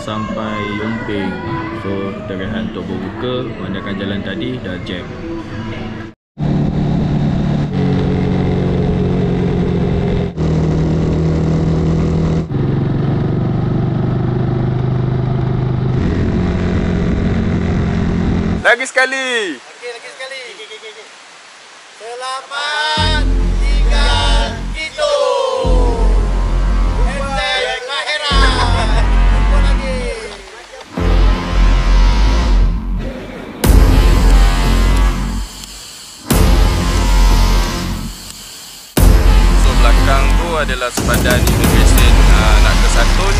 sampai Yumping. So kita rehat untuk berbuka. Menggunakan jalan tadi dah jam. Lagi sekali. Lagi sekali. Selamat tinggal itu. Hashtag Mahera. Jumpa lagi. So belakang tu adalah sepadan immigration nak ke Satun.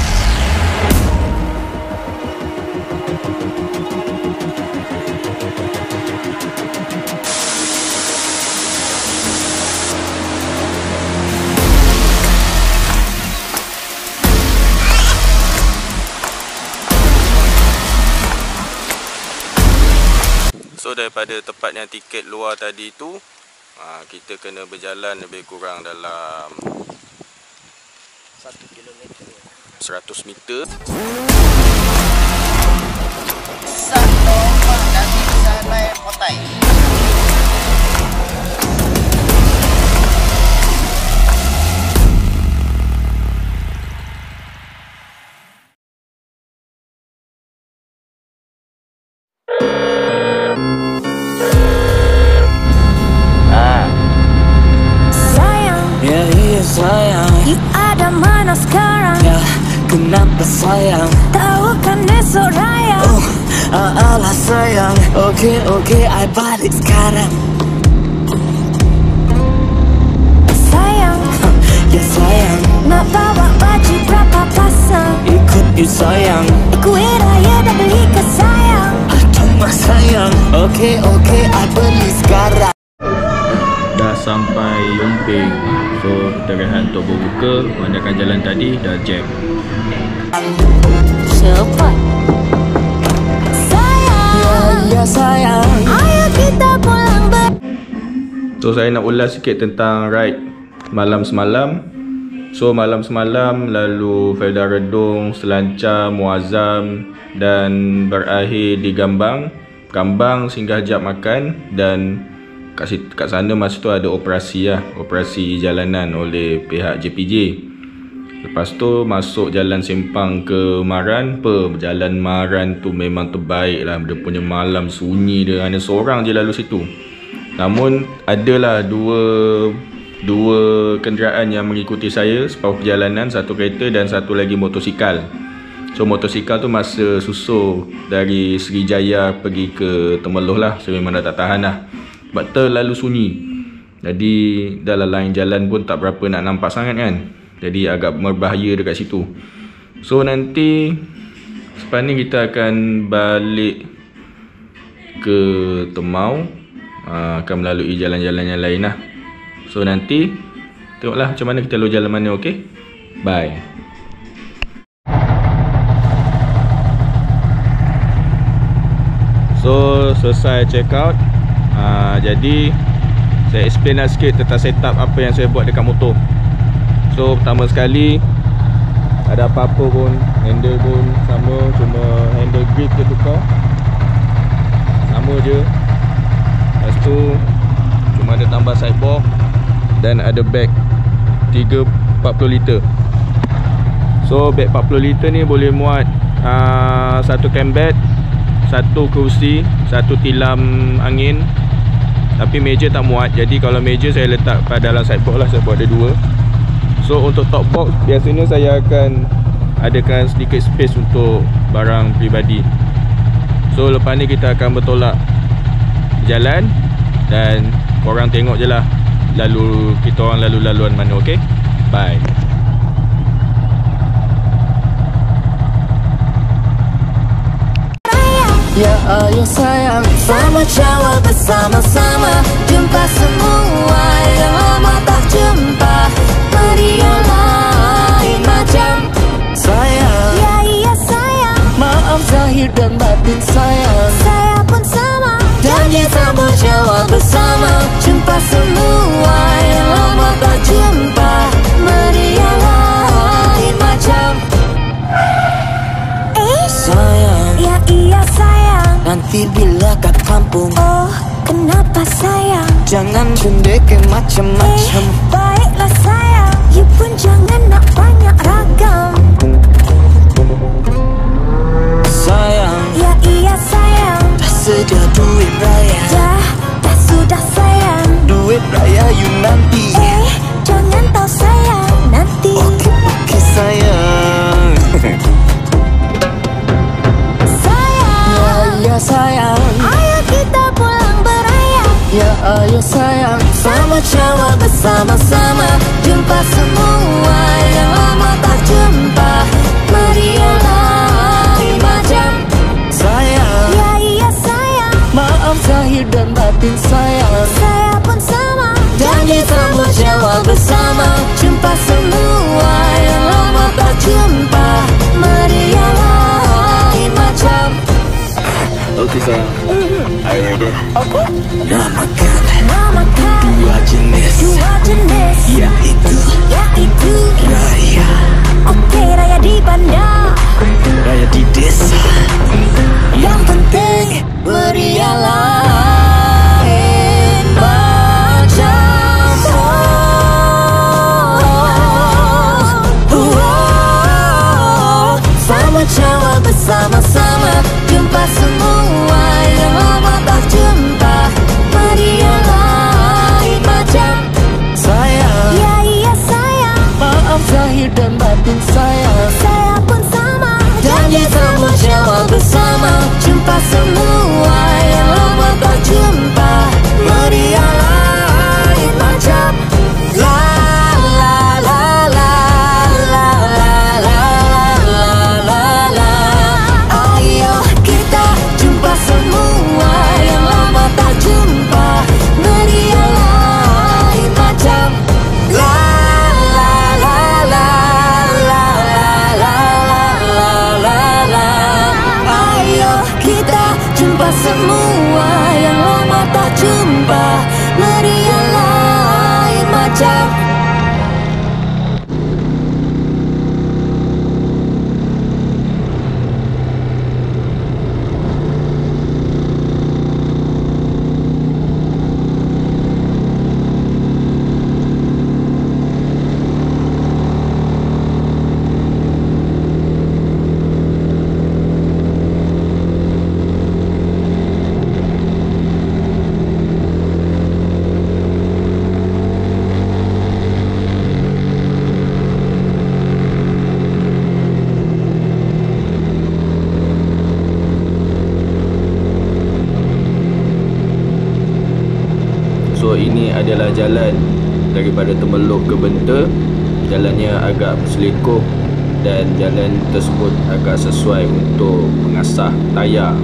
So daripada tempat yang tiket luar tadi tu, kita kena berjalan lebih kurang dalam 1 kilometer. 100 meter. Satu dan bisa naik motai. Sayang, di ada mana sekarang? ya kenapa sayang? Tahu kan esok raya. Alah sayang, oke, I balik sekarang. Sayang, Ya sayang, nak bawa baju berapa pasang? ikut you sayang. Kue raya dah beli ke sayang. Aduh mas sayang, oke, I beli sekarang. Dah sampai Yumping. So kita rehat untuk berbuka. Menggunakan jalan tadi dah jam. Cepat. Sayang, Ya sayang, ayo kita pulang So saya nak ulas sikit tentang ride malam semalam. So malam semalam lalu Felda Redung, Selancar, Muazzam dan berakhir di Gambang. Gambang singgah jap makan dan kat sana masa tu ada operasi jalanan oleh pihak JPJ. Lepas tu masuk jalan Sempang ke Maran. Jalan Maran tu memang terbaik lah. Dia punya malam sunyi dia, hanya seorang je lalu situ. Namun adalah dua kenderaan yang mengikuti saya separuh perjalanan, satu kereta dan satu lagi motosikal. So motosikal tu masa susul dari Srijaya pergi ke Temeloh lah. So memang dah tak tahan lah sebab terlalu sunyi. Jadi dalam line jalan pun tak berapa nak nampak sangat kan. Jadi agak berbahaya dekat situ. So nanti selepas ni kita akan balik ke Temau, akan melalui jalan-jalan yang lain lah. So nanti tengoklah macam mana kita lalu jalan mana. Okay, bye. So selesai check out. Jadi saya explain lah sikit tentang setup apa yang saya buat dekat motor. So pertama sekali, ada apa-apa pun, handle pun sama, cuma handle grip dia tukar, sama je. Lepas tu cuma ada tambah sidebox dan ada bag 40 liter. So bag 40 liter ni boleh muat satu cam bed, satu kerusi, satu tilam angin. Tapi meja tak muat. Jadi kalau meja saya letak pada dalam sidebox lah. Saya buat ada dua. So untuk top box biasanya saya akan adakan sedikit space untuk barang peribadi. So lepas ni kita akan bertolak jalan dan korang tengok je lah lalu kita orang lalu-laluan mana. Okay, bye. ya ayo sayang, sama Jawa bersama-sama. Jumpa semua yang lama tak jumpa. Meriah lain macam. sayang, Ya iya sayang, maaf zahir dan batin sayang. saya pun sama. Janji sama Jawa bersama. Jumpa semua yang lama tak jumpa. Meriah lain macam. nanti bila kat kampung. Oh, kenapa sayang? Jangan pendek macam-macam. Baiklah sayang, you pun jangan nak banyak ragam. Sayang, Ya iya sayang, dah sedia duit raya. dah sudah sayang. Duit raya you nanti. Jangan tahu sayang, nanti. Okey sayang. Sayang, Ya sayang, ayo kita pulang beraya. ya ayo sayang. Sama cawa bersama-sama, jumpa semua yang lama tak jumpa. Marialah macam. Sayang, Ya iya sayang, maaf zahir dan batin sayang. saya pun sama. Janji sama Jawa bersama, Jumpa semua yang lama tak jumpa. Marialah macam. okey sayang. Are you ready? Nak makan Nak makan dua jenis, dua jenis, yaitu yaitu raya, okey raya di bandar. raya di desa. Yang penting merialah macam. Sama cawa bersama-sama, jumpa semua yang lama tak jumpa. Merialah macam. Sayang, Ya iya sayang, maaf zahir dan batin sayang. saya pun sama. Janji sama Jawa bersama, Jumpa semua yang lama tak jumpa. Merialah macam. la la la la la la la la la. Ayo kita jumpa semua yang lama tak jumpa. Merialah macam. La la la la la la la la. Ayo kita jumpa semua yang lama tak jumpa. Merialah macam. So ini adalah jalan daripada Temelloh ke Benta. Jalannya agak berselekoh dan jalan tersebut agak sesuai untuk mengasah tayar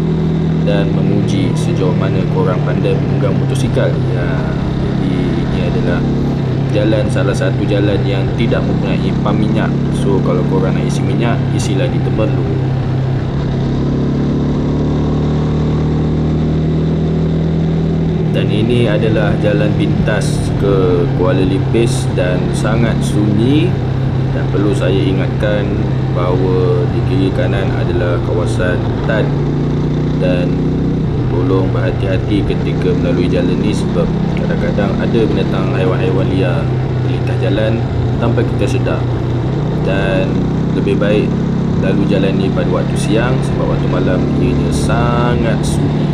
dan menguji sejauh mana korang pandai memegang motosikal. Jadi ini adalah jalan, salah satu jalan yang tidak mempunyai pam minyak. So kalau korang nak isi minyak, isilah di Temelloh. Dan ini adalah jalan pintas ke Kuala Lipis dan sangat sunyi. Dan perlu saya ingatkan bahawa di kiri kanan adalah kawasan hutan. Dan tolong berhati-hati ketika melalui jalan ni sebab kadang-kadang ada binatang haiwan-haiwan liar melintas jalan tanpa kita sedar. Dan lebih baik lalu jalan ni pada waktu siang sebab waktu malam ianya sangat sunyi.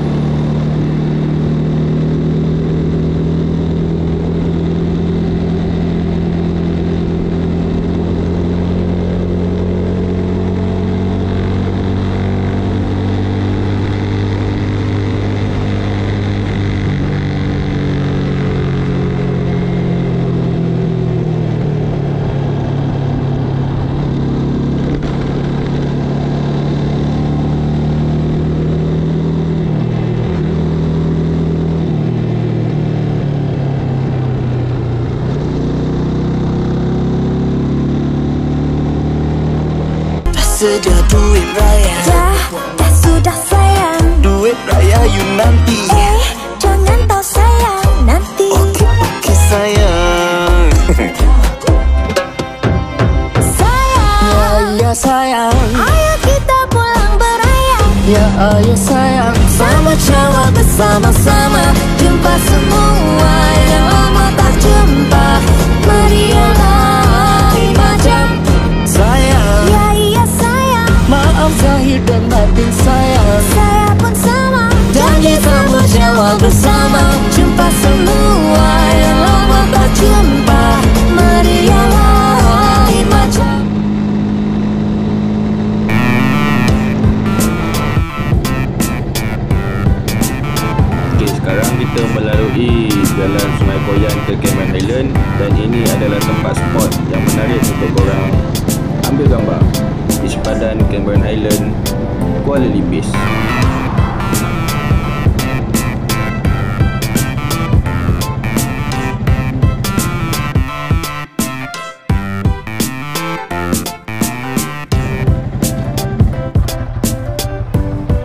Sedia duit raya. Dah sudah sayang. Duit raya you nanti. Jangan tahu sayang, nanti. Okey sayang. Sayang, Ya sayang, ayo kita pulang beraya. Ya ayah sayang, sama Jawa bersama-sama, jumpa semua yang lama tak jumpa. Marialah macam Sayang, ya iya sayang, maaf zahir dan batin sayang. saya pun sama. Janji sama Jawa bersama, jumpa semua yang lama tak jumpa. Marialah macam. Okay, sekarang kita melalui jalan Sungai Koyan ke Cameron Highland, dan ini adalah tempat spot yang menarik untuk korang ambil gambar di sepadan Cameron Highland, Kuala Lipis.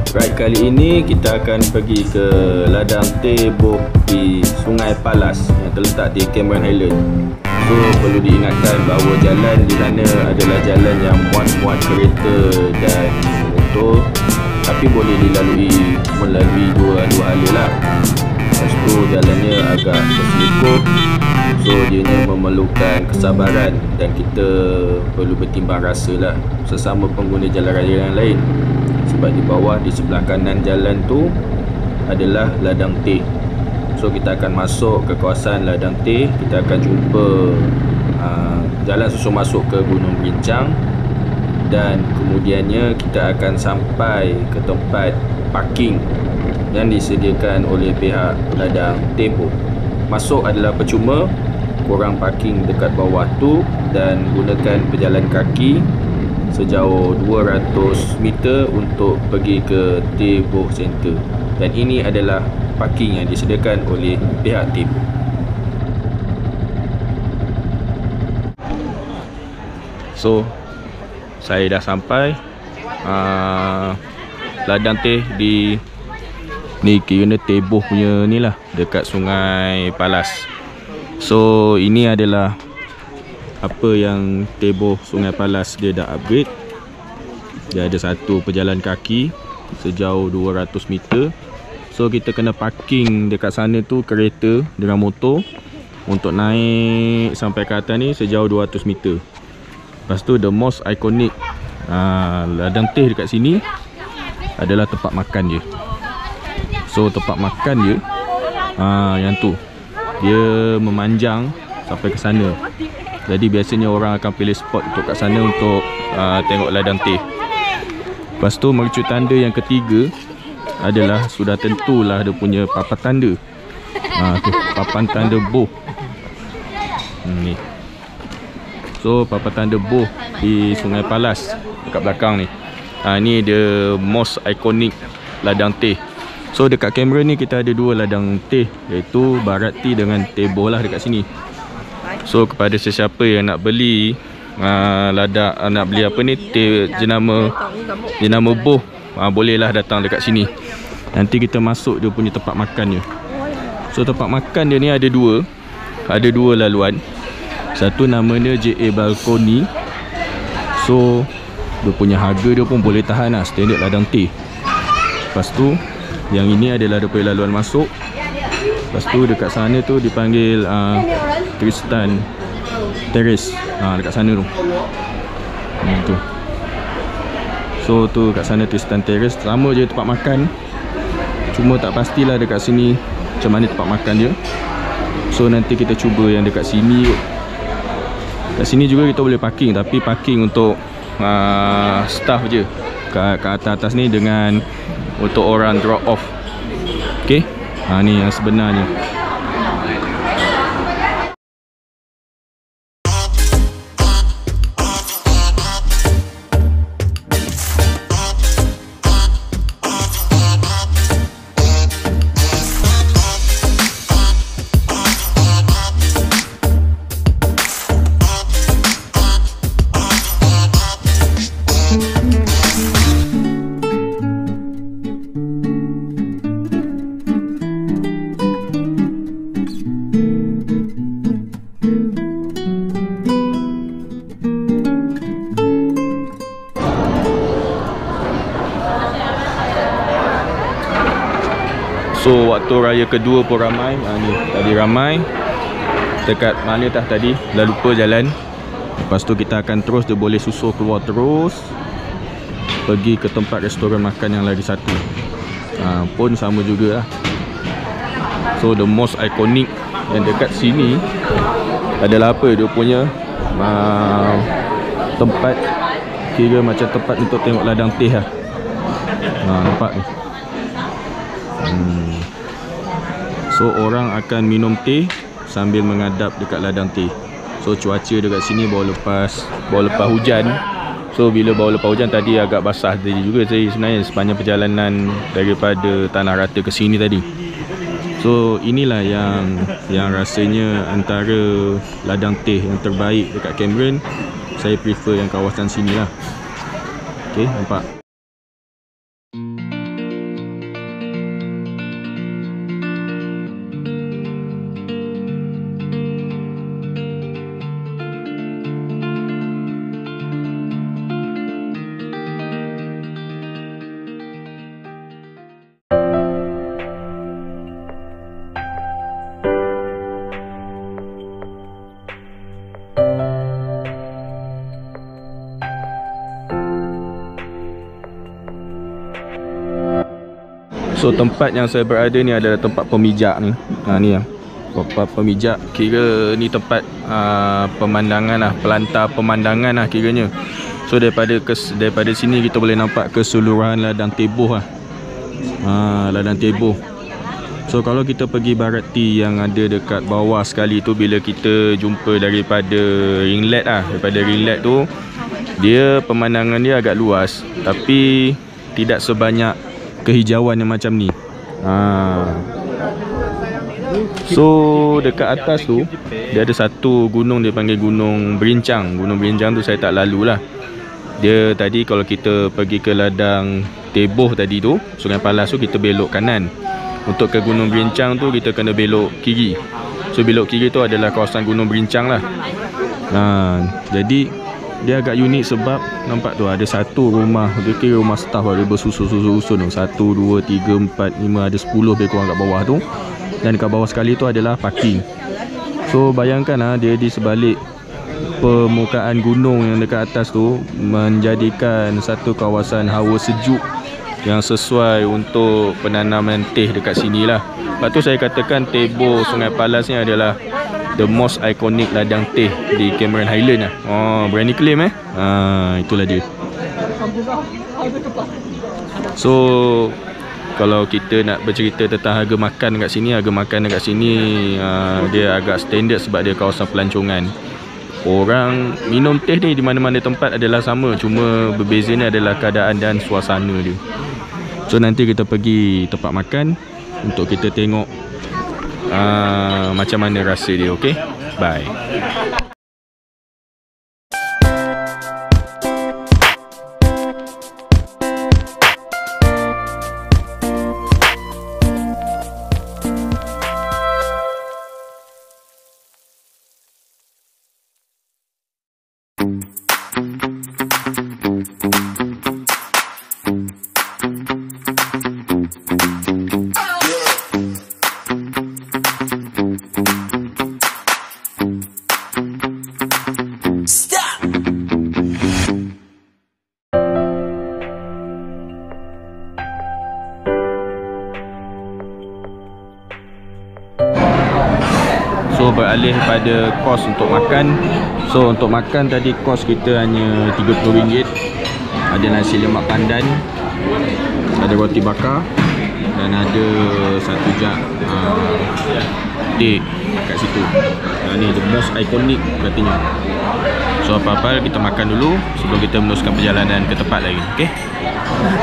Ride kali ini kita akan pergi ke ladang teh boh di Sungai Palas yang terletak di Cameron Highland. So perlu diingatkan bahawa jalan di sana adalah jalan yang muat kereta dan motor, tapi boleh dilalui melalui dua hala lah. Lepas tu jalannya agak berselikup, so dianya memerlukan kesabaran dan kita perlu bertimbang rasa lah sesama pengguna jalan raya yang lain. Sebab di bawah, di sebelah kanan jalan tu adalah ladang teh. So kita akan masuk ke kawasan ladang teh. Kita akan jumpa jalan susun masuk ke Gunung Berincang, dan kemudiannya kita akan sampai ke tempat parking yang disediakan oleh pihak ladang teh boh. Masuk adalah percuma, korang parking dekat bawah tu dan gunakan pejalan kaki sejauh 200 meter untuk pergi ke Teh Boh Center, dan ini adalah parking yang disediakan oleh pihak Teh Boh. So saya dah sampai ladang teh di ni kira Teh Boh punya ni lah, dekat Sungai Palas. So ini adalah apa yang Teh Boh Sungai Palas dia dah upgrade. Dia ada satu pejalan kaki sejauh 200 meter. So kita kena parking dekat sana tu kereta dengan motor untuk naik sampai ke atas ni sejauh 200 meter. Lepas tu the most iconic ladang teh dekat sini adalah tempat makan dia. So tempat makan dia yang tu dia memanjang sampai ke sana. Jadi biasanya orang akan pilih spot untuk kat sana untuk tengok ladang teh. Lepas tu mercu tanda yang ketiga adalah sudah tentulah dia punya papan tanda. Tu papan tanda boh. Ni. So papan tanda boh di Sungai Palas dekat belakang ni. Ni the most iconic ladang teh. So dekat kamera ni kita ada dua ladang teh, iaitu Barat Tea dengan Teh Boh lah dekat sini. So kepada sesiapa yang nak beli nak beli apa ni, teh jenama boh, bolehlah datang dekat sini. Nanti kita masuk dia punya tempat makan dia. So tempat makan dia ni ada dua laluan. Satu nama dia JA Balcony. So dia punya harga dia pun boleh tahan lah, standard ladang teh. Lepas tu yang ini adalah dia punya laluan masuk. Lepas tu dekat sana tu dipanggil Tristan Terrace. Dekat sana tu. Tu. So tu kat sana Tristan Terrace. Sama je tempat makan, cuma tak pastilah dekat sini macam mana tempat makan dia. So nanti kita cuba yang dekat sini. Kat sini juga kita boleh parking, tapi parking untuk staff je. Kat atas ni dengan untuk orang drop off. Okay, ni yang sebenarnya. So waktu raya kedua pun ramai. Ni tadi ramai. Dekat mana dah tadi, dah lupa jalan. Lepas tu kita akan terus, dia boleh susul keluar terus pergi ke tempat restoran makan yang lagi satu. Pun sama juga lah. So the most iconic yang dekat sini adalah apa, dia punya tempat, kira macam tempat untuk tengok ladang teh lah. Nampak ni. So orang akan minum teh sambil menghadap dekat ladang teh. So cuaca dekat sini baru lepas hujan. So bila baru lepas hujan tadi agak basah tadi juga sebenarnya sepanjang perjalanan daripada Tanah Rata ke sini tadi. So inilah yang rasanya antara ladang teh yang terbaik dekat Cameron. Saya prefer yang kawasan sini lah. Okay, nampak. So tempat yang saya berada ni adalah tempat pemijak ni. Ni lah tempat pemijak. Kira ni tempat pemandangan lah, pelantar pemandangan lah kiranya. So daripada sini kita boleh nampak keseluruhan ladang Teboh lah. Ladang Teboh. So kalau kita pergi Barati yang ada dekat bawah sekali tu, bila kita jumpa daripada ringlet lah, daripada ringlet tu, dia pemandangan dia agak luas, tapi tidak sebanyak kehijauan yang macam ni. So dekat atas tu dia ada satu gunung, dia panggil Gunung Berincang. Gunung Berincang tu saya tak lalu lah. Dia tadi kalau kita pergi ke ladang Teboh tadi tu, Sungai Palas tu, kita belok kanan. Untuk ke Gunung Berincang tu kita kena belok kiri. So belok kiri tu adalah kawasan Gunung Berincang lah. Jadi dia agak unik sebab nampak tu ada satu rumah, dia kira rumah staff, ada bersusun-susun tu. 1, 2, 3, 4, 5, ada 10 lebih kurang kat bawah tu. Dan kat bawah sekali tu adalah parking. So bayangkan lah, dia di sebalik permukaan gunung yang dekat atas tu menjadikan satu kawasan hawa sejuk yang sesuai untuk penanaman teh dekat sini lah. Lepas tu saya katakan Teboh Sungai Palas ni adalah the most iconic ladang teh di Cameron Highland lah. Berani claim itulah dia. So kalau kita nak bercerita tentang harga makan dekat sini, dia agak standard sebab dia kawasan pelancongan. Orang minum teh ni di mana-mana tempat adalah sama, cuma berbezanya adalah keadaan dan suasana dia. So nanti kita pergi tempat makan untuk kita tengok macam mana rasa dia. Okay, bye. So beralih pada kos untuk makan. So untuk makan tadi kos kita hanya RM30. Ada nasi lemak pandan, ada roti bakar, dan ada satu jug teh kat situ. Ni the most iconic katanya. So apa-apa kita makan dulu sebelum kita meneruskan perjalanan ke tempat lain. Okay.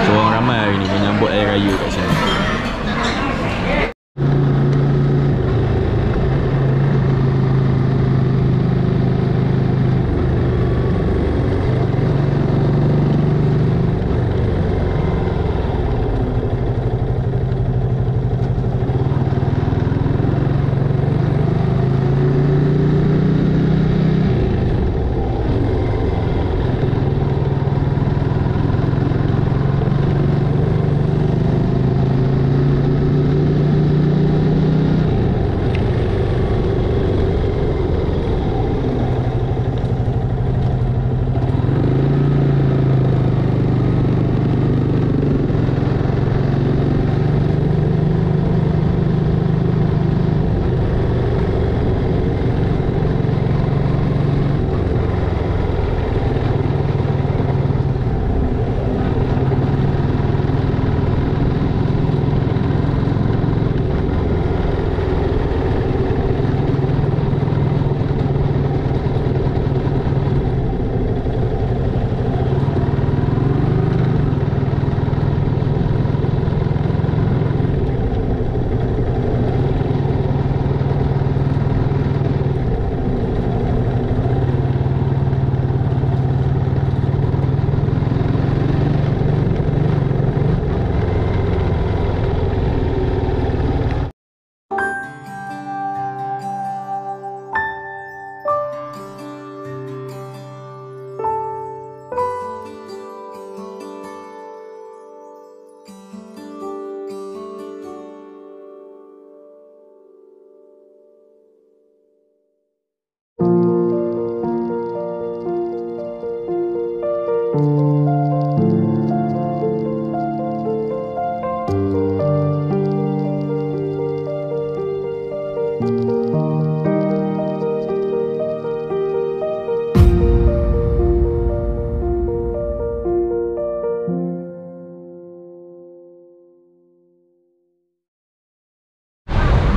So orang ramai hari ni menyambut Hari Raya kat sini.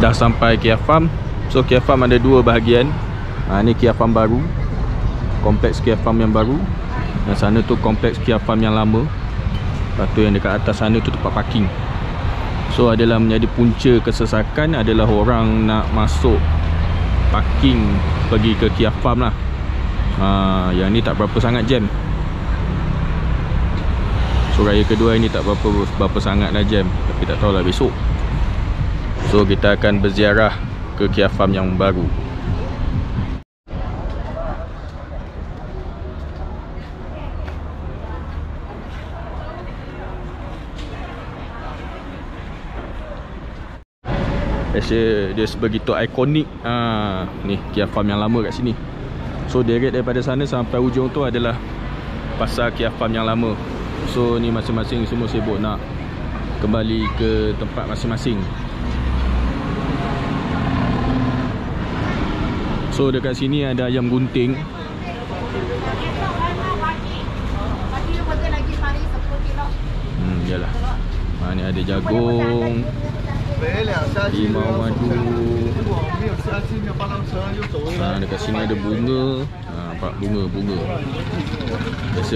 dah sampai Kia Farm. So Kia Farm ada dua bahagian. Ni Kia Farm baru, kompleks Kia Farm yang baru. Dan sana tu kompleks Kia Farm yang lama. Lepas tu yang dekat atas sana tu tempat parking. So adalah menjadi punca kesesakan adalah orang nak masuk parking pergi ke Kia Farm lah. Yang ni tak berapa sangat jam. So raya kedua ini tak berapa sangat lah jam. Tapi tak tahulah besok. So kita akan berziarah ke Kia Farm yang baru. Dia sebegitu ikonik. Ni Kia Farm yang lama kat sini. So direct daripada sana sampai ujung tu adalah pasar Kia Farm yang lama. So ni masing-masing semua sibuk nak kembali ke tempat masing-masing. So dekat sini ada ayam gunting. Yalah. Ni ada jagung, limau madu. Dekat sini ada bunga. Nampak bunga. Biasa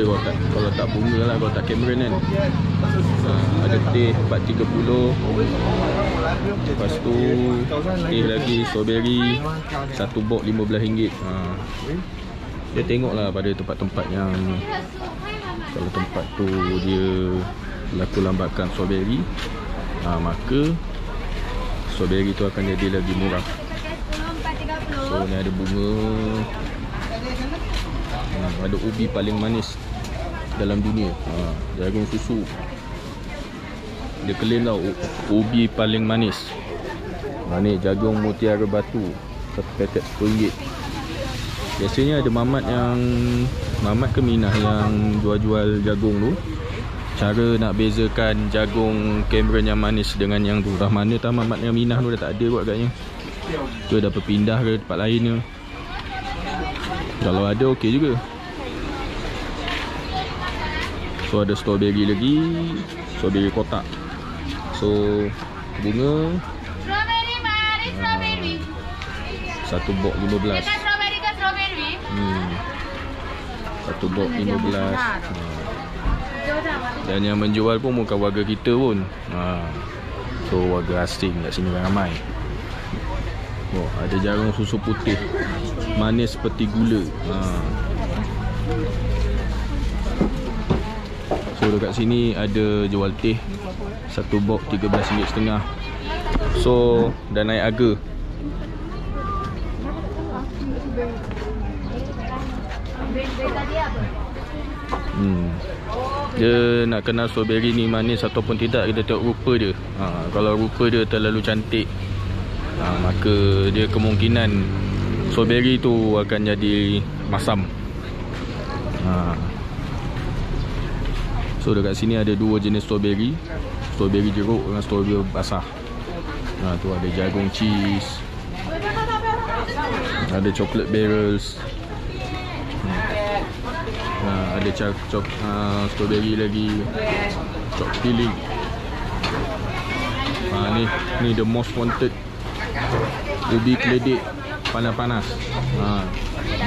kalau tak bunga lah, kalau tak kamera kan. Ada teh 4.30. Lepas tu teh lagi, strawberry, satu box RM15. Dia tengoklah pada tempat-tempat yang kalau tempat tu dia laku lambatkan strawberry, maka strawberry tu akan jadi lagi murah. So ni ada bunga. Ada ubi paling manis dalam dunia. Jagung susu. Dia claim tau ubi paling manis. Ni jagung mutiara batu, satu paket RM10. Biasanya ada mamat ke Minah yang jual-jual jagung tu. Cara nak bezakan jagung Cameron yang manis dengan yang tu, dah mana tak mamat yang Minah tu dah tak ada kot agaknya. Tu dah berpindah ke tempat lain ke. Kalau ada okey juga. So ada strawberry lagi, strawberry kotak. So bunga strawberry, mari strawberry. Satu box 15. Kita strawberry ke strawberry? Satu box 15. Dan yang menjual pun bukan warga kita pun. So warga asing kat sini ramai. Ada jagung susu putih, manis seperti gula. So dekat sini ada jual teh, satu box RM13.5. So dah naik harga. Dia nak kenal strawberry ni manis ataupun tidak, kita tengok rupa dia. Kalau rupa dia terlalu cantik, maka dia kemungkinan strawberry tu akan jadi masam. So dekat sini ada dua jenis strawberry, strawberry jeruk dengan strawberry basah. Tu ada jagung cheese, ada chocolate barrels, ada strawberry lagi, choc filling. Ni the most wanted, ubi keledek panas-panas.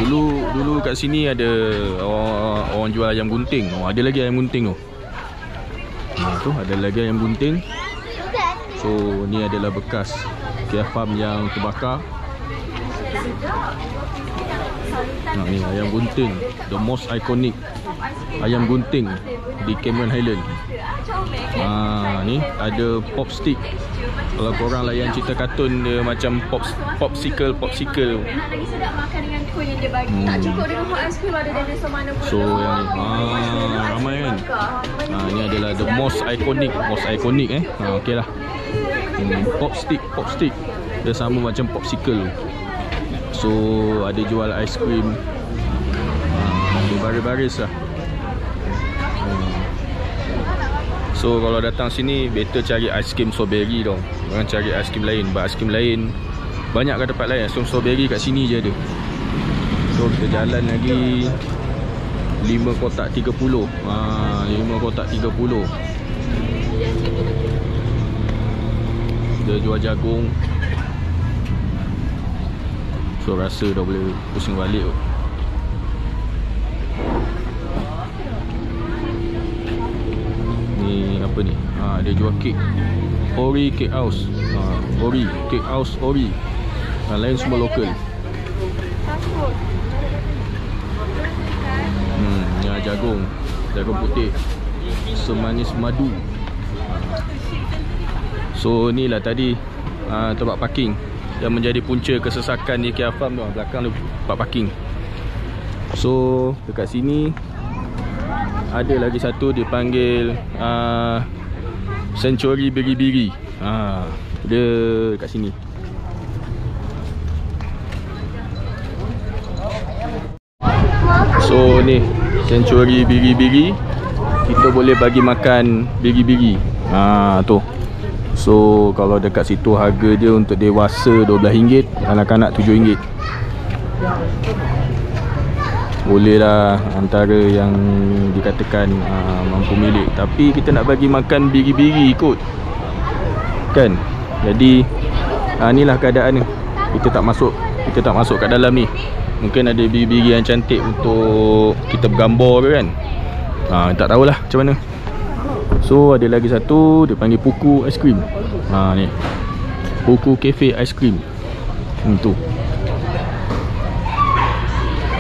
Dulu kat sini ada orang jual ayam gunting. Ada lagi ayam gunting tu. Tu ada lagi ayam gunting. So ni adalah bekas Kia Farm yang terbakar. Ni ayam gunting, the most iconic ayam gunting di Cameron Highland. Ni ada popstick. Kalau korang layan cerita kartun, dia macam popsicle. Lagi sedap makan dengan kuih yang dia bagi. Tak cukup dengan hot ice cream, ada dinosaur mana pun. So yang ni ramai kan. Ni adalah the most iconic. Okey lah. Popstick. Dia sama macam popsicle. So ada jual ice cream. Dia baris-baris lah. So kalau datang sini, better cari ice cream strawberry tau. Jangan cari ice cream lain. Sebab ice cream lain banyak kat tempat lain. Ice cream strawberry kat sini je ada. So kita jalan lagi 5 kotak 30. 5 kotak 30. Dia jual jagung. So rasa dah boleh pusing balik kot. Ni apa ni? Dia jual kek Ori Cake House. Ori Cake House Ori. Lain semua lokal. Ni jagung putih semanis madu. So ni lah tadi tempat parking yang menjadi punca kesesakan di Kia Farm tu. Belakang tu tempat parking. So dekat sini ada lagi satu dipanggil Century Biri-Biri. Dia dekat sini. So ni Century Biri-Biri. Kita boleh bagi makan biri-biri. Tu. So kalau dekat situ harga dia untuk dewasa RM12, anak-anak RM7. Boleh lah antara yang dikatakan mampu milik. Tapi kita nak bagi makan biri-biri kot, kan? Jadi inilah keadaan ni. Kita tak masuk kat dalam ni. Mungkin ada biri-biri yang cantik untuk kita bergambar ke kan. Tak tahulah macam mana. So ada lagi satu, dia panggil Puku Ice Cream. Ni Puku Cafe Ice Cream. Tu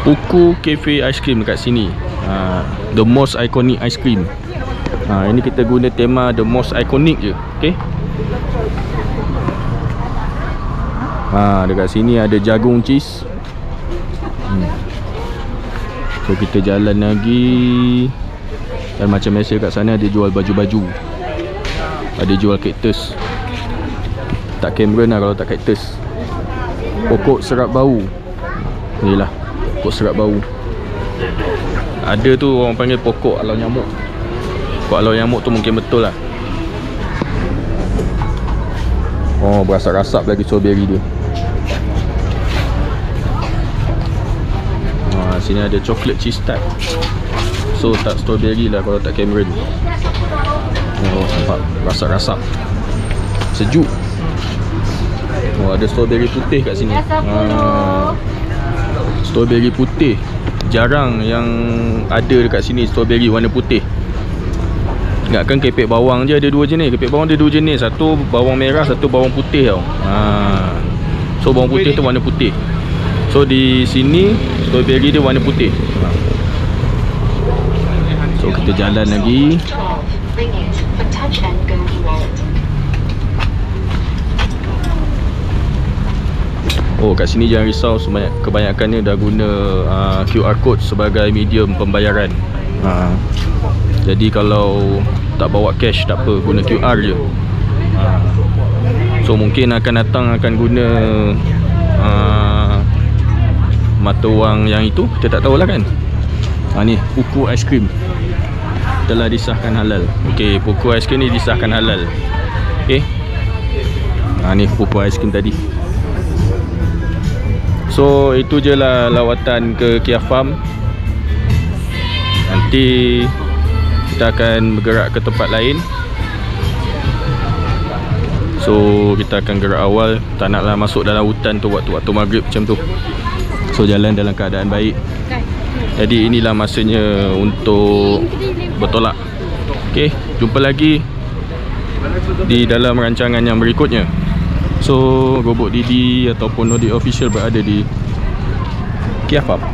Puku Cafe Ice Cream dekat sini. The most iconic ice cream. Ini kita guna tema the most iconic je. Okay. Dekat sini ada jagung cheese. So kita jalan lagi. Dan macam biasa kat sana ada jual baju-baju. Ada jual kaktus. Tak Cameron lah kalau tak kaktus. Pokok serap bau. Inilah pokok serap bau. Ada tu orang panggil pokok alau nyamuk. Pokok alau nyamuk tu mungkin betul lah. Berasap-rasap lagi strawberry dia. Sini ada chocolate cheese tart. So tak strawberry lah kalau tak Cameron. Nampak rasap-rasap. Sejuk. Ada strawberry putih kat sini. Strawberry putih. Jarang yang ada dekat sini strawberry warna putih. Ingatkan kepek bawang je ada dua jenis. Kepek bawang ada dua jenis. Satu bawang merah, satu bawang putih tau. So bawang putih tu warna putih. So di sini strawberry dia warna putih. So kita jalan lagi. Kat sini jangan risau, kebanyakannya dah guna QR code sebagai medium pembayaran. Jadi kalau tak bawa cash tak apa, guna QR je. So mungkin akan datang akan guna mata wang yang itu, kita tak tahulah kan. Ni Puku Ice Cream telah disahkan halal. Okey, Puku Ice Cream ni disahkan halal. Okey. Ni Puku Ice Cream tadi. So itu je lah lawatan ke Kia Farm. Nanti kita akan bergerak ke tempat lain. So kita akan gerak awal. Tak naklah masuk dalam hutan tu waktu-waktu maghrib macam tu. So jalan dalam keadaan baik. Jadi inilah masanya untuk bertolak. Okay, jumpa lagi di dalam rancangan yang berikutnya. So Robot Didi ataupun Nodi Official berada di Kia Farm.